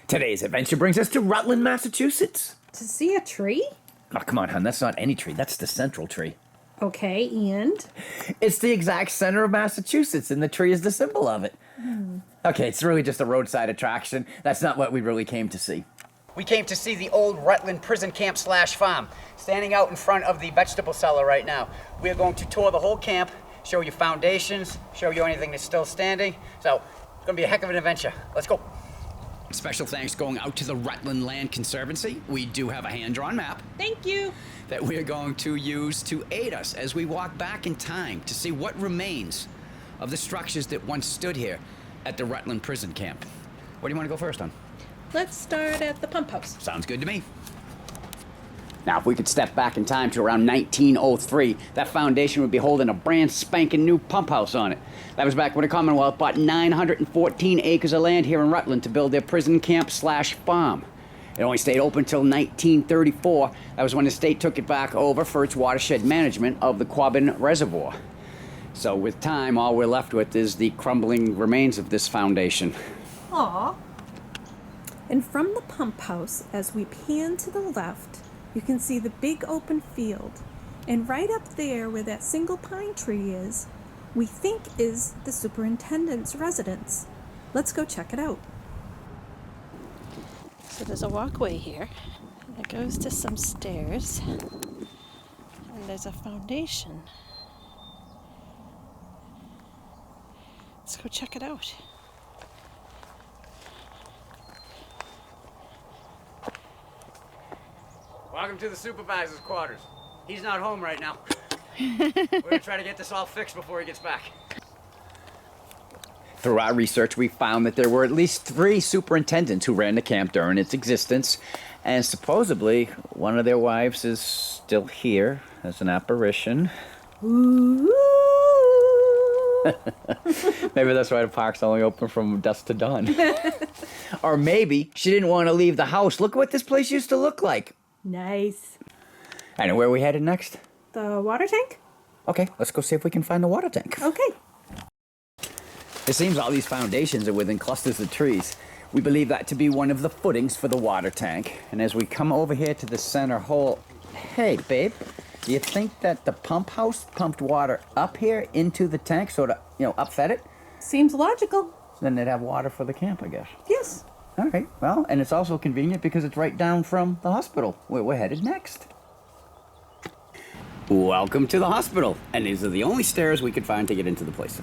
Today's adventure brings us to Rutland, Massachusetts. To see a tree? Oh, come on, hon, that's not any tree. That's the central tree. Okay, and? It's the exact center of Massachusetts, and the tree is the symbol of it. Okay, it's really just a roadside attraction. That's not what we really came to see. We came to see the old Rutland prison camp / farm, standing out in front of the vegetable cellar right now. We are going to tour the whole camp, show you foundations, show you anything that's still standing. So, it's going to be a heck of an adventure. Let's go. Special thanks going out to the Rutland Land Conservancy. We do have a hand-drawn map Thank you. that we're going to use to aid us as we walk back in time to see what remains of the structures that once stood here at the Rutland prison camp. What do you want to go first on? Let's start at the pump house. Sounds good to me. Now, if we could step back in time to around 1903, that foundation would be holding a brand spanking new pump house on it. That was back when the Commonwealth bought 914 acres of land here in Rutland to build their prison camp / farm. It only stayed open until 1934. That was when the state took it back over for its watershed management of the Quabbin Reservoir. So with time, all we're left with is the crumbling remains of this foundation. Aw. And from the pump house, as we pan to the left, you can see the big open field. And right up there where that single pine tree is, we think is the superintendent's residence. Let's go check it out. So there's a walkway here that goes to some stairs. And there's a foundation. Let's go check it out. Welcome to the Supervisors Quarters. He's not home right now. We're gonna try to get this all fixed before he gets back. Through our research, we found that there were at least 3 superintendents who ran the camp during its existence, and supposedly one of their wives is still here as an apparition. Ooh. Maybe that's why the park's only open from dusk to dawn. Or maybe she didn't want to leave the house. Look what this place used to look like. Nice. And where are we headed next? The water tank? Okay, let's go see if we can find the water tank. Okay. It seems all these foundations are within clusters of trees. We believe that to be one of the footings for the water tank. And as we come over here to the center hole, hey, babe, do you think that the pump house pumped water up here into the tank, sort of, upfed it? Seems logical. Then they'd have water for the camp, I guess. Yes. All right, well, and it's also convenient because it's right down from the hospital, where we're headed next. Welcome to the hospital. And these are the only stairs we could find to get into the place.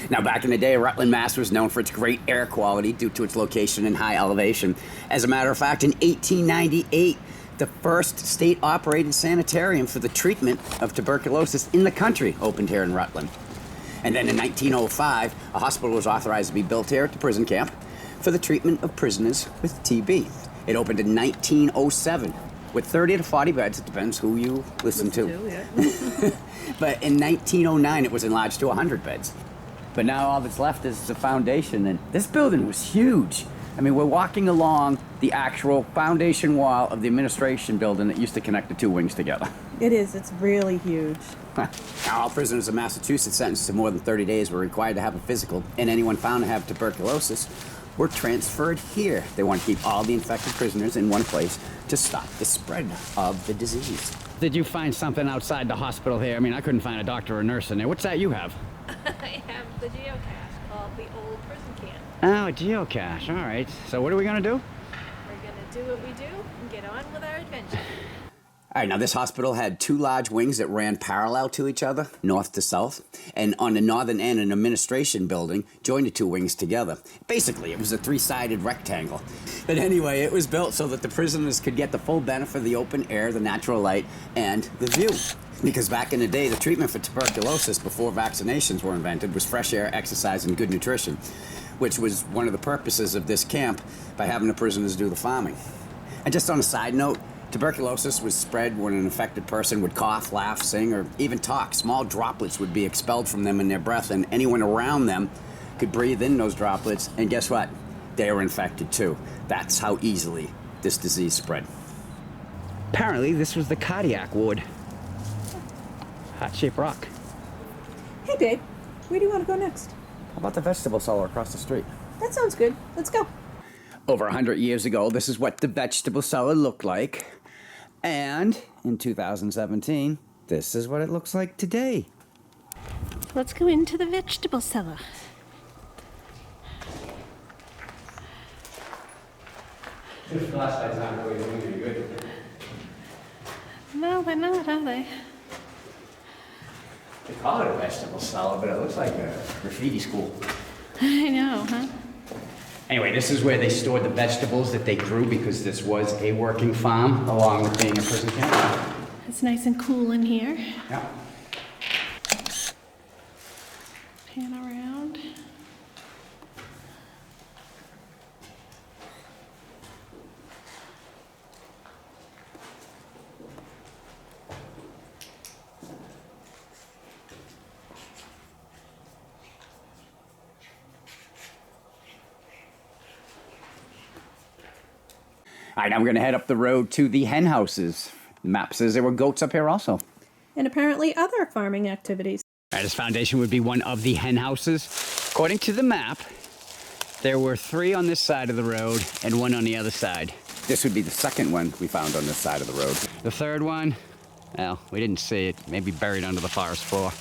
Now, back in the day, Rutland, Mass. was known for its great air quality due to its location and high elevation. As a matter of fact, in 1898, the first state-operated sanitarium for the treatment of tuberculosis in the country opened here in Rutland. And then in 1905, a hospital was authorized to be built here at the prison camp for the treatment of prisoners with TB. It opened in 1907 with 30 to 40 beds. It depends who you listen to. But in 1909, it was enlarged to 100 beds. But now all that's left is the foundation, and this building was huge. I mean, we're walking along the actual foundation wall of the administration building that used to connect the 2 wings together. It is. It's really huge. Now, all prisoners in Massachusetts sentenced to more than 30 days were required to have a physical, and anyone found to have tuberculosis were transferred here. They want to keep all the infected prisoners in one place to stop the spread of the disease. Did you find something outside the hospital here? I mean, I couldn't find a doctor or nurse in there. What's that you have? I have the geocache called the Old Prison Camp. Oh, a geocache. All right. So what are we going to do? We're going to do what we do and get on with our adventure. All right, now this hospital had 2 large wings that ran parallel to each other, north to south, and on the northern end, an administration building joined the 2 wings together. Basically, it was a 3-sided rectangle. But anyway, it was built so that the prisoners could get the full benefit of the open air, the natural light, and the view. Because back in the day, the treatment for tuberculosis before vaccinations were invented was fresh air, exercise, and good nutrition, which was one of the purposes of this camp by having the prisoners do the farming. And just on a side note, tuberculosis was spread when an infected person would cough, laugh, sing, or even talk. Small droplets would be expelled from them in their breath, and anyone around them could breathe in those droplets, and guess what? They were infected too. That's how easily this disease spread. Apparently, this was the cardiac ward. Heart-shaped rock. Hey, babe. Where do you want to go next? How about the vegetable cellar across the street? That sounds good. Let's go. Over 100 years ago, this is what the vegetable cellar looked like. And in 2017, this is what it looks like today. Let's go into the vegetable cellar. The flashlights aren't really doing any good. No, they're not, are they? They call it a vegetable cellar, but it looks like a graffiti school. I know, huh? Anyway, this is where they stored the vegetables that they grew because this was a working farm along with being a prison camp. It's nice and cool in here. Yeah. Pan around. All right, now we're going to head up the road to the hen houses. The map says there were goats up here also. And apparently other farming activities. All right, this foundation would be one of the hen houses. According to the map, there were 3 on this side of the road and 1 on the other side. This would be the second one we found on this side of the road. The third one, well, we didn't see it, maybe buried under the forest floor.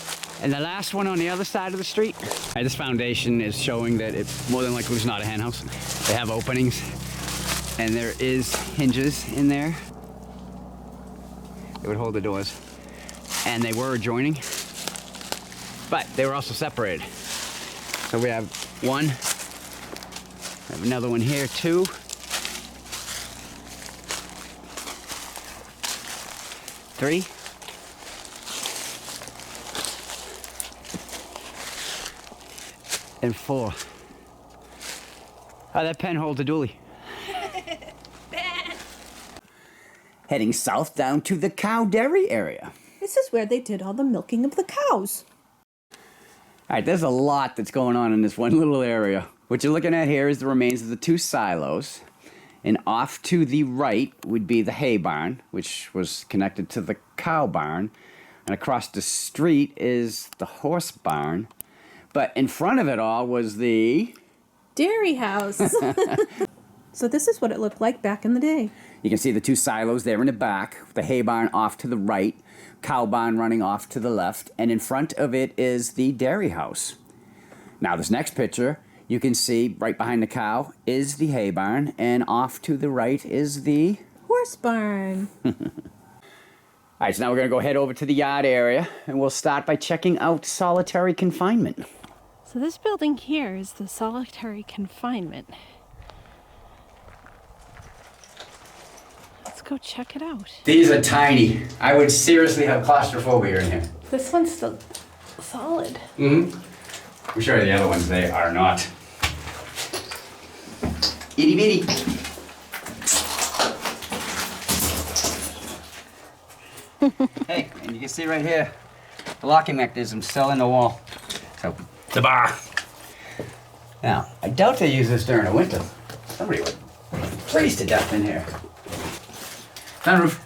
And the last one on the other side of the street. All right, this foundation is showing that it more than likely was not a hen house. They have openings, and there is hinges in there. They would hold the doors. And they were adjoining, but they were also separated. So we have 1, we have another one here, 2. 3. And 4. Oh, that pen holds a dually. Heading south down to the cow dairy area. This is where they did all the milking of the cows. All right, there's a lot that's going on in this one little area. What you're looking at here is the remains of the 2 silos. And off to the right would be the hay barn, which was connected to the cow barn. And across the street is the horse barn. But in front of it all was the Dairy house. So this is what it looked like back in the day. You can see the 2 silos there in the back, the hay barn off to the right, cow barn running off to the left, and in front of it is the dairy house. Now this next picture, you can see right behind the cow is the hay barn, and off to the right is the Horse barn. All right, so now we're going to go head over to the yard area, and we'll start by checking out solitary confinement. So this building here is the solitary confinement. Let's go check it out. These are tiny. I would seriously have claustrophobia in here. This one's still solid. Mm-hmm. I'm sure the other ones, they are not. Itty bitty. Hey, and you can see right here, the locking mechanism's still in the wall. So, the bar. Now, I doubt they use this during the winter. Somebody would freeze to death in here. Sunroof.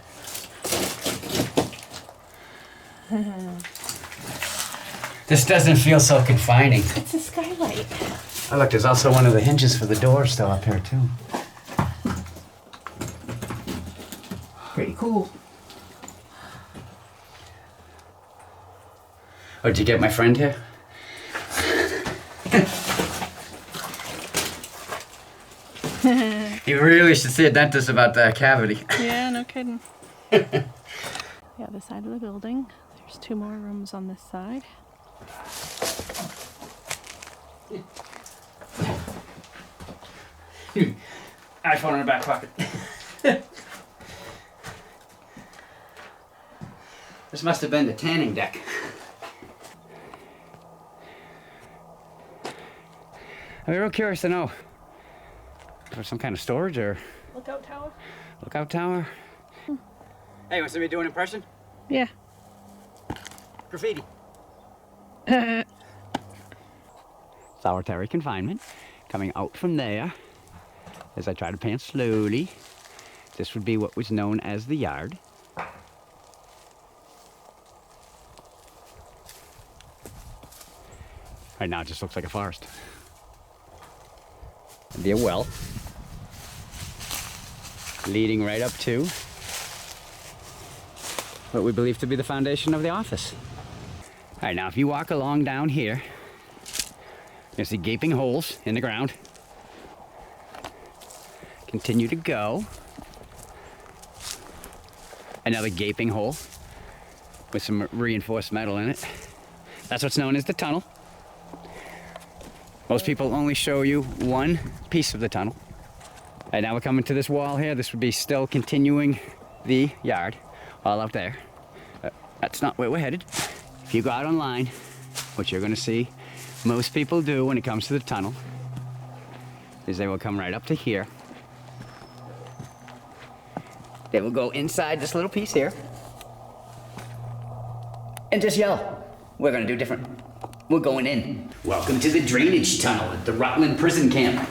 This doesn't feel so confining. It's a skylight. Oh, look, there's also one of the hinges for the door still up here, too. Pretty cool. Oh, did you get my friend here? You really should see a dentist about that cavity. Yeah, no kidding. The other side of the building. There's 2 more rooms on this side. iPhone in the back pocket. This must have been the tanning deck. I'm real curious to know. For some kind of storage or Lookout tower? lookout tower? Hey, want somebody to do an impression? Yeah. Graffiti. Solitary confinement. Coming out from there, as I try to pan slowly, this would be what was known as the yard. Right now it just looks like a forest. There'd be a well. leading right up to what we believe to be the foundation of the office. All right, now if you walk along down here, you'll see gaping holes in the ground. Continue to go. Another gaping hole with some reinforced metal in it. That's what's known as the tunnel. Most people only show you one piece of the tunnel. And now we're coming to this wall here. This would be still continuing the yard, all out there. That's not where we're headed. If you go out online, what you're gonna see most people do when it comes to the tunnel is they will come right up to here. They will go inside this little piece here and just yell. We're gonna do different. We're going in. Welcome to the drainage tunnel at the Rutland prison camp.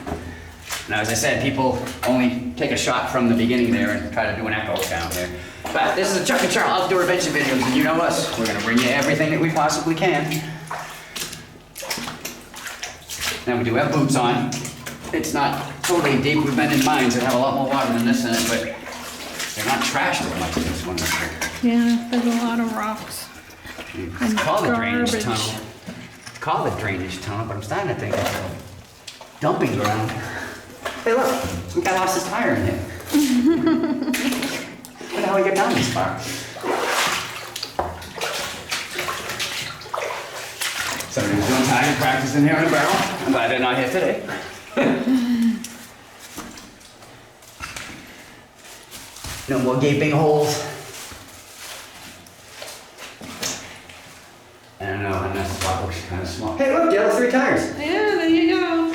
Now, as I said, people only take a shot from the beginning there and try to do an echo down here. But this is a Chuck and Charles outdoor adventure videos, and you know us. We're gonna bring you everything that we possibly can. Now, we do have boots on. It's not totally deep. We've been in mines that have a lot more water than this in it, but they're not trashed as much as this one. Yeah, there's a lot of rocks. It's called the drainage tunnel. It's called the drainage tunnel, but I'm starting to think it's a dumping ground. Hey, look, some guy lost his tire in here. How the hell did he get down this far? Somebody was doing tire practice in here in a barrel. I'm glad they're not here today. No more gaping holes. I don't know, and that spot looks kind of small. Hey, look, Dale, 3 tires. Yeah, there you go.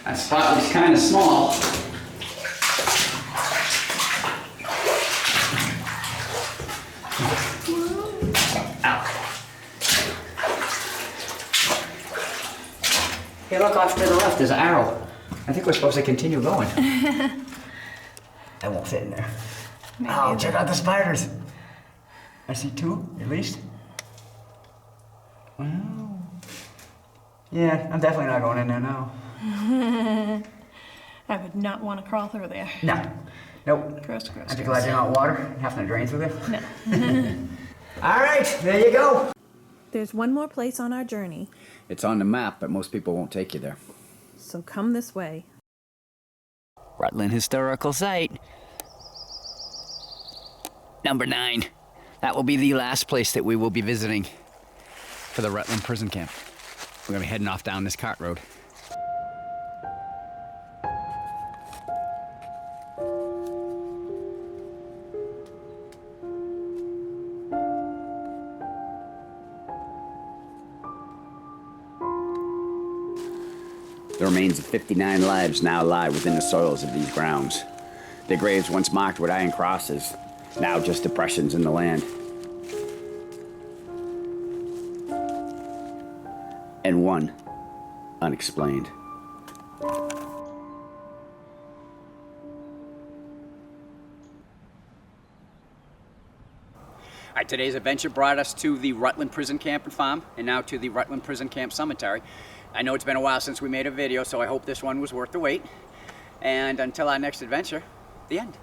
That spot looks kind of small. Ow. Hey, look off to the left, there's an arrow. I think we're supposed to continue going. I won't fit in there. Oh, check out the spiders. I see 2, at least. Wow. Yeah, I'm definitely not going in there now. I would not want to crawl through there. No. Nope. Gross. Aren't you glad you're not water? Having to drain through there? No. All right, there you go. There's one more place on our journey, It's on the map, but most people won't take you there. so come this way. Rutland Historical Site. Number 9. That will be the last place that we will be visiting for the Rutland prison camp. We're gonna be heading off down this cart road. The remains of 59 lives now lie within the soils of these grounds. Their graves once marked with iron crosses, now just depressions in the land. And one unexplained. All right, today's adventure brought us to the Rutland Prison Camp and Farm, and now to the Rutland Prison Camp Cemetery. I know it's been a while since we made a video, so I hope this one was worth the wait. And until our next adventure, the end.